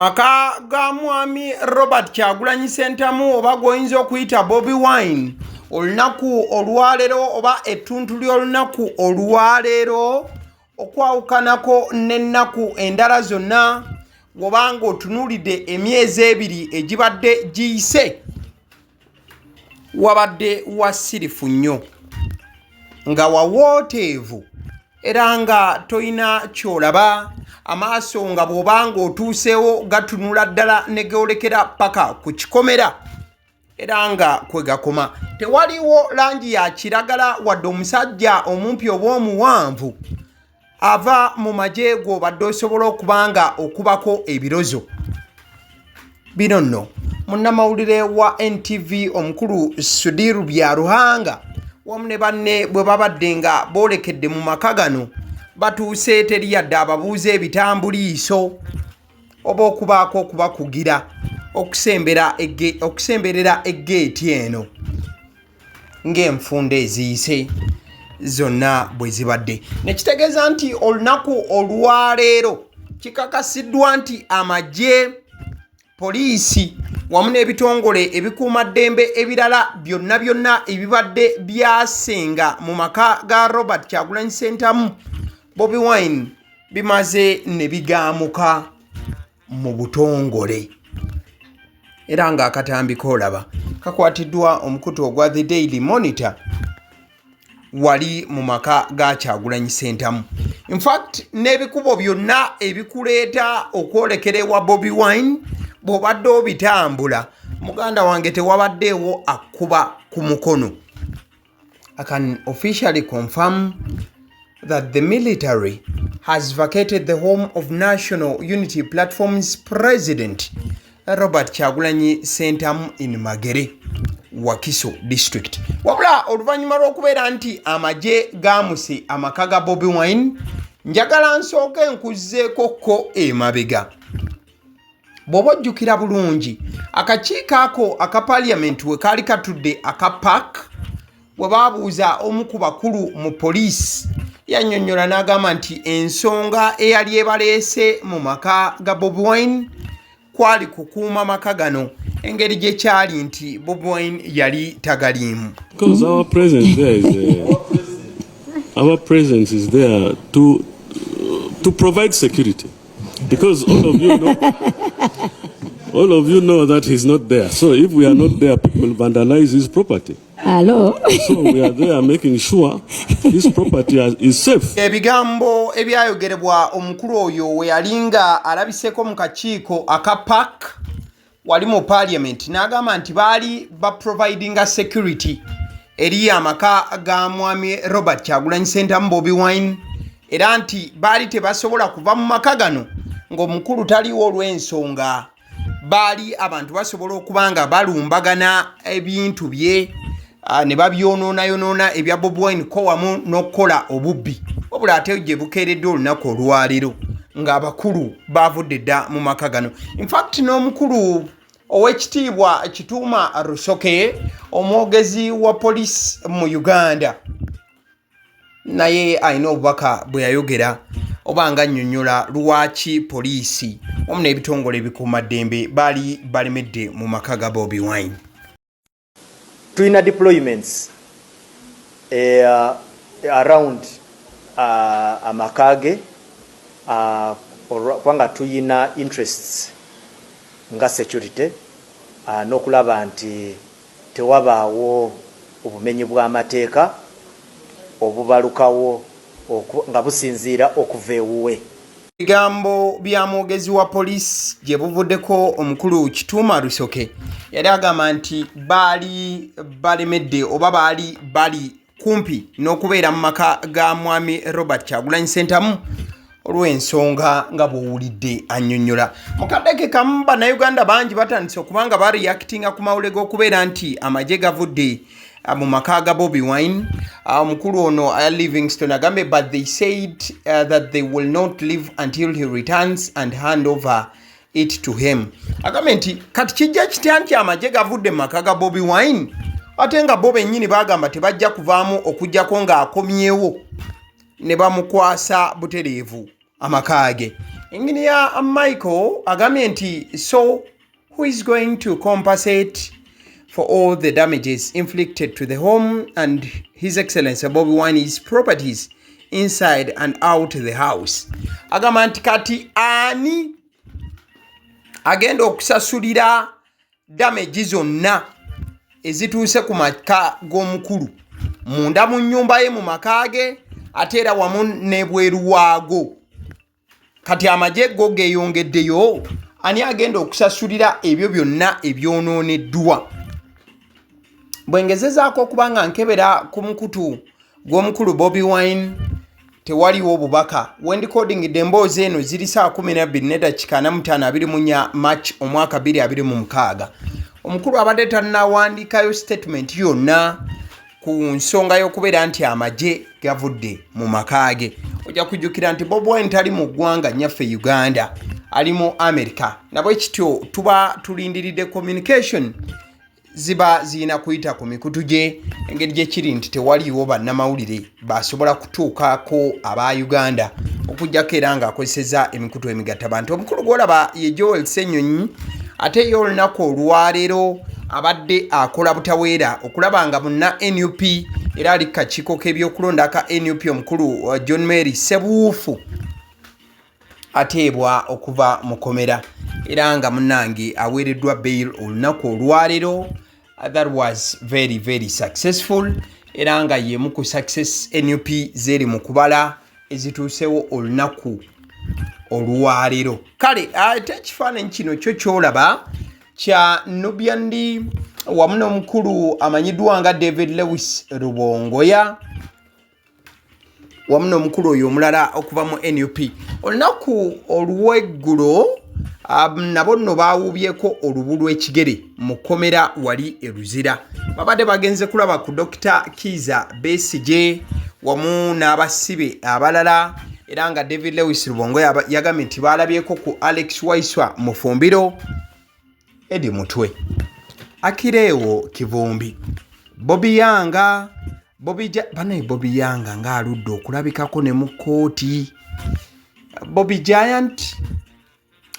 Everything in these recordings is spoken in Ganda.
Maka ga mwami Robert Kyagulanyi Ssentamu oba goyinza okuyita Bobi Wine olunaku olwaleero oba ettuntu ly'olunaku olwaleero okwawukanako n'ennaku endala zonna wobanga otunuulidde emyezi ebiri egibadde giyise wabadde wasirifu nnyo nga wawooteevu era nga toyina kyolaba amaaso nga bw'obanga otuuseewo gatunula ddala ne geolekera paka ku kikomera era nga kwe gakoma tewaliwo langi ya kiragala wadde omusajja omumpi oba omuwanvu ava mu magye gw'obadde osobola okuba nga okubako ebirozo bino nno munnamawulire wa NTV omukulu Sudiru Byaruhanga wamu ne banne bwe babadde nga boolekedde mu maka gano batuuse teri yadde ababuuza ebitambuliiso oba okubaako okubakugira okusemberera eggeeti eno ng'enfunda eziyise zonna bwe zibadde nekitegeeza nti olunaku olwaleero kikakasiddwa nti amagye poliisi wamu n'ebitongole ebikuumaddembe ebirala byonna ebibadde byasenga mu maka ga Robert Kyagulanyi Ssentamu Bobi Wine bimaze ne bigaamuka mu butongole era nga akatambi koolaba kakwatiddwa omukutu ogwa The Daily Monitor wali mu maka ga Kyagulanyi Ssentamu. In fact n'ebikubo byonna ebikuleeta okwolekera ewa Bobi Wine bw'obadde obitambula muganda wange tewabaddeewo akuba ku mukono. I can officially confirm that the military has vacated the home of National Unity Platform's president Robert Kyagulanyi Ssentamu in Magere, Wakiso district. Wabula oluvannyuma lw'okubeera nti amagye gaamuse amaka ga Bobi Wine njagala nsooke nkuzzeeko ko emabega. Bw'oba ojjukira bulungi akakiiko ako aka parliament we kaali katudde aka PAC we baabuuza omu ku bakulu mu poliisi yannyonnyola n'agamba nti ensonga eyali ebaleese mu maka ga Bobi Wine kwali kukuuma maka gano engeri gye kyali nti Bobi Wine yali tagaliimu. Because our presence is there to provide security. Because all of you know that he's not there. So if we are not there, people vandalize his property. Hello. So we are there making sure his property is safe. Ebigambo ebyayogerebwa omukulu oyo we yalinga alabiseko mu kakiiko aka PAC wali mu parliament n'agamba nti baali providing security eri amaka ga mwami Robert Kyagulanyi Ssentamu Bobi Wine era nti baali tebasobola kuva mu maka gano ng'omukulu taliwo olw'ensonga baali abantu basobola okuba nga balumbagana ebintu bye ne babyonoonayonoona ebya Bobi Wine ko wamu n'okukola obubbi wabula ate gye bukeeredde olunaku olwaleero ng'abakulu baavudde dda mu maka gano. In fact n'omukulu ow'ekitiibwa Kituuma Rusoke omwogezi wa poliisi mu Uganda naye alina obubaka bwe yayogera oba nga nnyonnyola lwaki poliisi wamu n'ebitongole ebikuumaddembe baali balemedde mu maka ga Bobi Wine. Tulina deployments around amakage kubanga tulina interests nga security n'okulaba nti tewabaawo obumenyi bw'amateeka obubalukawo nga businziira okuva ewuwe. Ebigambo bya mwogezi wa poliisi gye buvuddeko omukulu Kituuma Rusoke yali agamba nti baali balemedde oba bali kumpi n'okubeera mu maka ga mwami Robert Kyagulanyi Ssentamu olw'ensonga nga bw'owulidde annyonnyola. Mu kaddeke kamu bannayuganda bangi batandise okubanga bareactinga ku mawulire g'okubeera nti amagye gavudde mu maka ga Bobi Wine. Omukulu ono Livingstone agambye but they said that they will not leave until he returns and hand over it to him. Agambye nti kati kijja kitya nti amagye gavudde mu maka ga Bobi Wine ate nga bo bennyini bagamba tebajja kuvaamu okuggyako ng'akomyewo ne bamukwasa butereevu amaka ge. Engineer Michael agambye nti so who is going to compensate for all the damages inflicted to the home and His Excellency Bobi Wine's properties inside and out the house. Agamba nti kati ani agenda okusasulira damage zonna ezituuse ku maka g'omukulu munda mu nnyumba ye mu makage ate era wamu n'ebweru waago. Kati Amaggye go geeyongeddeyo, ani agenda okusasulira ebyo byonna ebyonooneddwa? Bwengezezaako okubanga nkebera ku mukutu gw'omukulu Bobi Wine tewaliwo obubaka. Wendicodingidde emboozi eno ziri 12:45 March omwaka 2026. Omukulu abadde tannawandiikayo statement yonna ku nsonga y'okubeera nti Amaggye gavudde mu makage. Ojja kujjukira nti Bobi Wine tali mu ggwanga nnyaffe Uganda, ali mu America. Nabwe kityo tuba tulindiridde communication ziba zina kuyita ku mikutu gye, engeri gye kiri nti tewaliwo bannamawulire basobola kutuukako aba Uganda okujjako era ng'akozeseza emikutu emigattabantu. Omukulu gw'olaba ye Joel Ssenyonyi, ate ye olunaku olwaleero abadde akola butaweera okulaba nga munna NUP era ali kakiiko k'ebyokulonda ka NUP omukulu John Mary Sebuufu ateebwa okuva mu komera era nga munnange aweereddwa bail olunaku olwaleero. That was very very successful era nga yemu ku success NUP zeri mu kubala ezituusewo olunaku olwaleero. Kale ate ekifaananyi kino kyo kyolaba kya Nubyandi wamu n'omukulu amanyiddwa nga David Lewis Rubongoya wamu n'omukulu oyo omulala okuva mu NUP. Olunaku olw'eggulo nabo nno baawuubyeko olubu lw'ekigere mu kkomera wali e Luzira. Babadde bagenze kulaba ku Dr. Kiza Besigye wamu n'abasibe abalala era nga David Lewis Rubongoya yagambye nti baalabyeko ku Alex Waiswa Mufumbiro, Edi Mutwe, Akireewo Kivumbi, Bobi Yanga, Bobi Yanga ng'aludde okulabikako ne mu kkooti, Bobi Giant,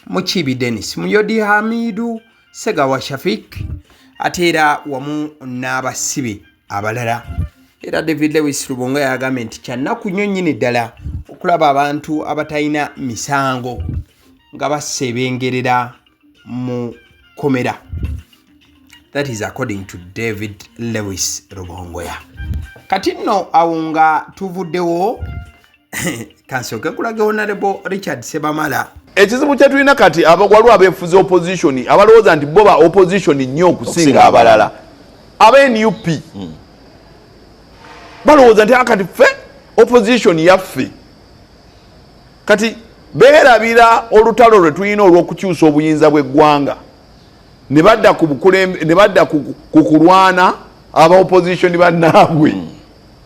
Mukibi Dennis, Muyodi Hamidu, Segawa Shafik, ate era wamu n'abasibe abalala. Era David Lewis Rubongoya yagambye nti kyannaku nnyo nnyini ddala okulaba abantu abatalina misango nga basebengerera mu komera. That is according to David Lewis Rubongoya. Kati nno awo nga tuvuddewo kansooke kulage Honorable Richard Sebamala. Ekizibu kye tulina kati waliwo abeefuza opposition abalowooza nti bo ba opposition nnyo okusinga abalala. Aba NUP balowooza nti akati ffe opposition yaffe kati beerabira olutalo lwe tulina olw'okukyusa obuyinza bw'eggwanga ne badda ku kulwana aba opposition bannaabwe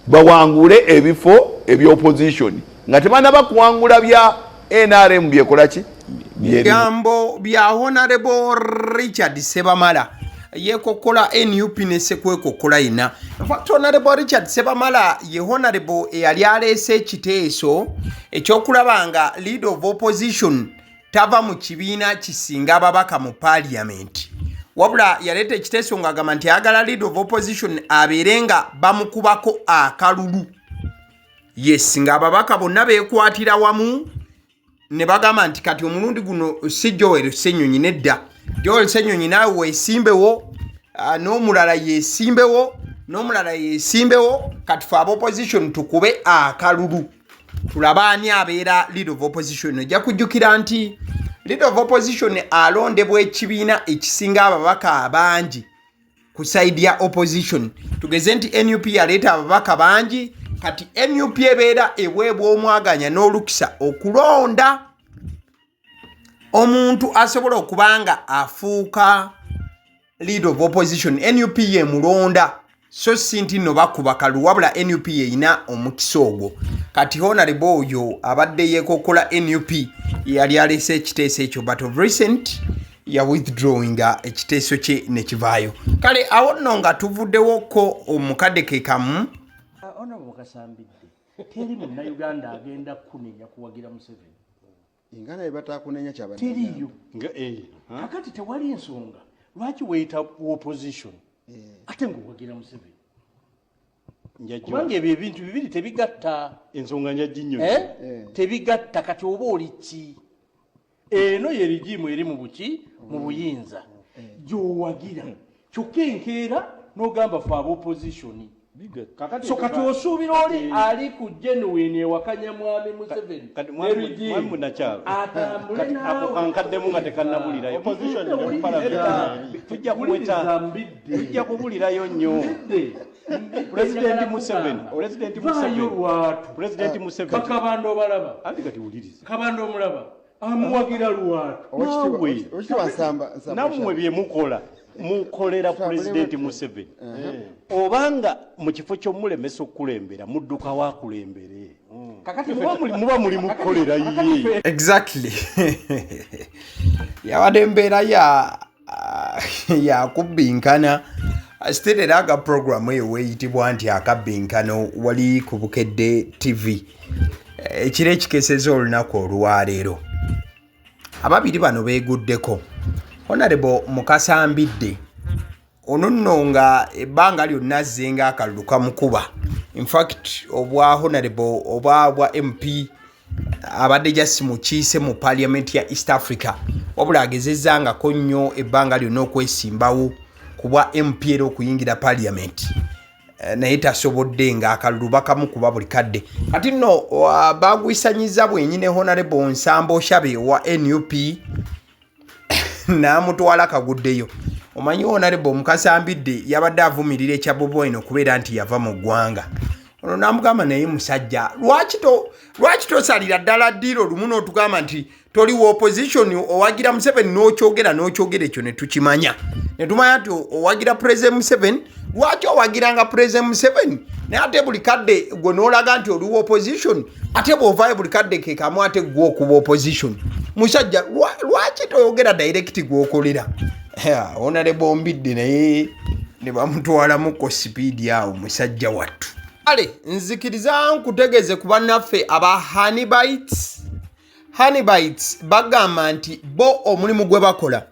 bawangule ebifo eby'opposition nga tebanaba kuwangula bya NRM byekola ki bigambo bya Honorable Richard Sebamala yekokola NUP ne sekwekokola ina. In fact, Honorable Richard Sebamala ye honorable eyali aleese ekiteeso ekyokulabanga leader of opposition tava mu kibiina kisinga ababaka mu parliament. Wabula yaleeta ekiteeso ng'agamba nti ayagala leader of opposition abeerenga bamukubako akalulu. Yes, nga ababaka bonna beekwatira wamu ne bagamba nti kati omulundi guno si Joel Ssenyonyi nedda. Joel Ssenyonyi naawe weesimbewo, n'omulala yeesimbewo, n'omulala yeesimbewo, kati fe opposition tukube akalulu. Tulaba ani abeera leader of opposition. Ojja kujjukira nti leader of opposition alondebwa ekibiina ekisinga ababaka abangi ku side ya opposition. Tugeze nti NUP yaleeta ababaka bangi, kati NUP ebeera ebwebwa omwaganya n'olukisa okulonda omuntu asobola okubanga afuuka leader of opposition. NUP ye mulonda so sinti no bakuba kalu wabula NUP yeina omukisa ogwo. Kati honorable oyo abadde yekokola NUP yali alese ekiteeso ekyo, but of recent ya withdrawing ekiteeso kye ne kivaayo. Kale awo nno nga tuvuddewo ko omukadde ke kamu ono mukasambidde teri munna Uganda agenda kunenya kuwagira Museveni. ingana ebatakunenya kyaba teriyo kakati tewali ensonga lwaki weyita opposition ate ng'owagira Museveni kubanga ebyo ebintu bibiri tebigatta ensonga njajja nnyo tebigatta kati oba oli ki eno ye rigimu eri mu buki mu buyinza gy'owagira kyokka enkeera n'ogamba fe ab'opposition so kati osuubira oli ali ku genuine ewakanya mwami Museveni mwami nakyalo atambule naawe ankaddemu nga tekannabulira opposition ne mu parliament tujja kubulirayo nnyo President Museveni kakabando balaba andi kati wuliriza kabando omulaba amuwagira luwatu nammwe bye mukola mukolera President Museveni obanga mu kifo ky'omulemesa okukulembera mudduka wakulembere muba muli mukolera ye exactly yabadde embeera yakubbinkana still era aga program eyo weyitibwa nti akabbinkano wali ku Bukedde TV ekiro ekikeseza olunaku olwaleero ababiri bano beeguddeko Honorable Mukasambidde ono nno nga ebbanga lyonna azze nga akalulu kamukuba in fact obwa Honorable oba bwa MP abadde jasi mukiise mu parliament ya East Africa wabula agezezangako nnyo ebbanga lyonna okwesimbawo kubwa MP era okuyingira parliament naye tasobodde nga akalulu bakamukuba buli kadde kati nno bagwisanyiza bwenyine Honorable Nsambo Shabe wa NUP namutwala kaguddeyo omanyi Honorable Mukasambidde yabadde avumirira ekya Bobi Wine okubeera nti yava mu ggwanga ono namugamba naye musajja lwaki tosalira ddala ddiiro lumu n'otugamba nti toli wa opposition owagira Museveni n'okyogera ekyo ne tukimanya ne tumanya nti owagira President Museveni lwaki owagiranga President Museveni naye ate buli kadde gwe n'olaga nti oli wa opposition ate bw'ovaayo buli kadde ke kamu ate gwe okuba opposition musajja lwaki toyogera direct gw'okolera Honorable Mbidde naye ne bamutwalamuko sipiidi awo musajja wattu ale nzikiriza nkutegeze ku bannaffe aba Honeybites bagamba nti bo omulimu gwe bakola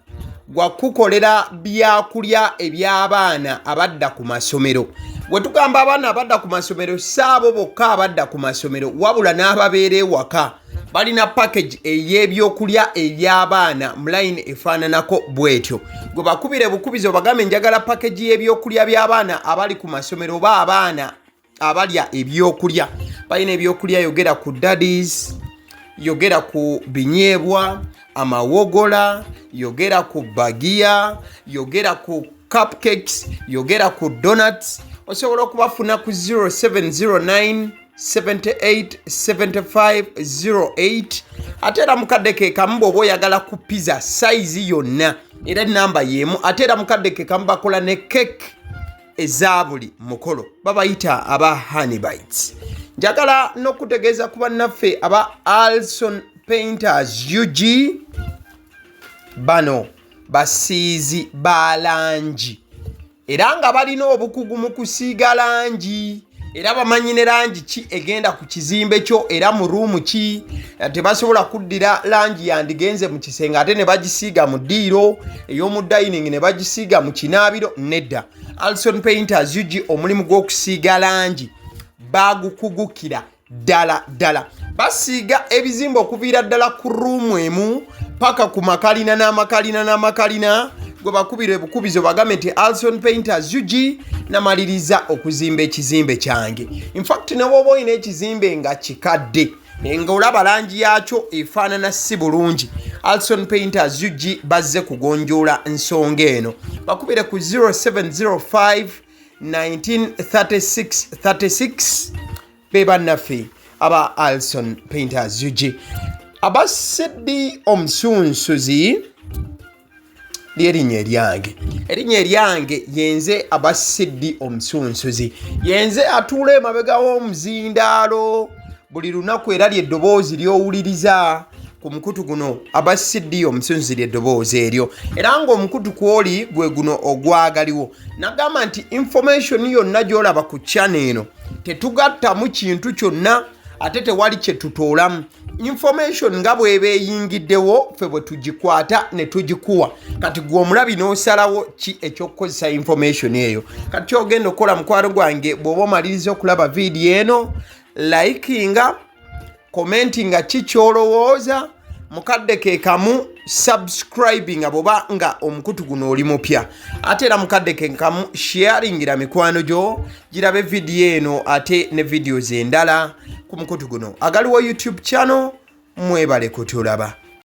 gwa kukolera byakulya eby'abaana abadda ku masomero we tugamba abaana abadda ku masomero saabo bokka abadda ku masomero wabula n'ababeera ewaka balina package ey'ebyokulya eby'abaana mu line efaananako bwetyo gwe bakubire bukubizo bagambe njagala package y'ebyokulya by'abaana abali ku masomero oba abaana abalya ebyokulya balina ebyokulya yogera ku daddies yogera ku binyeebwa amawogola yogera ku bagiya yogera ku cupcakes yogera ku donuts osobola okubafuna ku 0709 787508 ate era mukadde ke kamu bw'oba oyagala ku pizza size yonna era namba y'emu ate era mukadde ke kamu bakola ne cake eza buli mukolo babayita aba Honeybites njagala n'okutegeeza ku bannaffe aba Alson Painters UG bano basiizi ba langi era nga balina obukugu mu kusiiga langi era bamanyi ne langi ki egenda ku kizimbe kyo era mu ruumu ki tebasobola kuddira langi yandigenze mu kisenge ate ne bagisiiga mu ddiiro ey'omu dining ne bagisiiga mu kinaabiro nedda Alson Painters UG omulimu gw'okusiiga langi bagukugukira ddala basiiga ebizimbe okuviira ddala ku ruumu emu paka ku makalina gwe bakubira ebukubizo bagambe nti Alson Painters UG namaliriza okuzimba ekizimbe kyange in fact ne bw'oba olina ekizimbe nga kikadde nga olaba langi yakyo efaanana si bulungi Alson Painters UG bazze kugonjoola nsonga eno bakubire ku 0705 1936 be bannaffe aba Alson Painters UG aba Sidi Omusunsuzi lyerinnya eryange yenze aba Sidi Omusunsuzi yenze atuula emabega w'omuzindaalo buli lunaku era ly'eddoboozi ly'owuliriza ku mukutu guno aba Sidi Omusunsuzi ly'eddoboozi eryo era ng'omukutu kwoli gwe guno ogwagaliwo nagamba nti information yonna gy'olaba ku channel eno tetugattamu kintu kyonna ate tewali kye tutoolamu information nga bweba eyingiddewo ffe bwe tugikwata ne tugikuwa kati gwe omulabi n'osalawo ki ekyokukozesa information eyo kati kyogenda okukola mukwano gwange bw'oba omaliriza okulaba vidiyo eno likinga commentinga ki kyolowooza mukadde ke kamu subscribinga bwoba nga omukutu guno oli mupya ate era mukadde ke kamu sharingira mikwano gyo girabe vidiyo eno ate ne videos endala ku mukutu guno agaliwo YouTube channel mwebale kutulaba.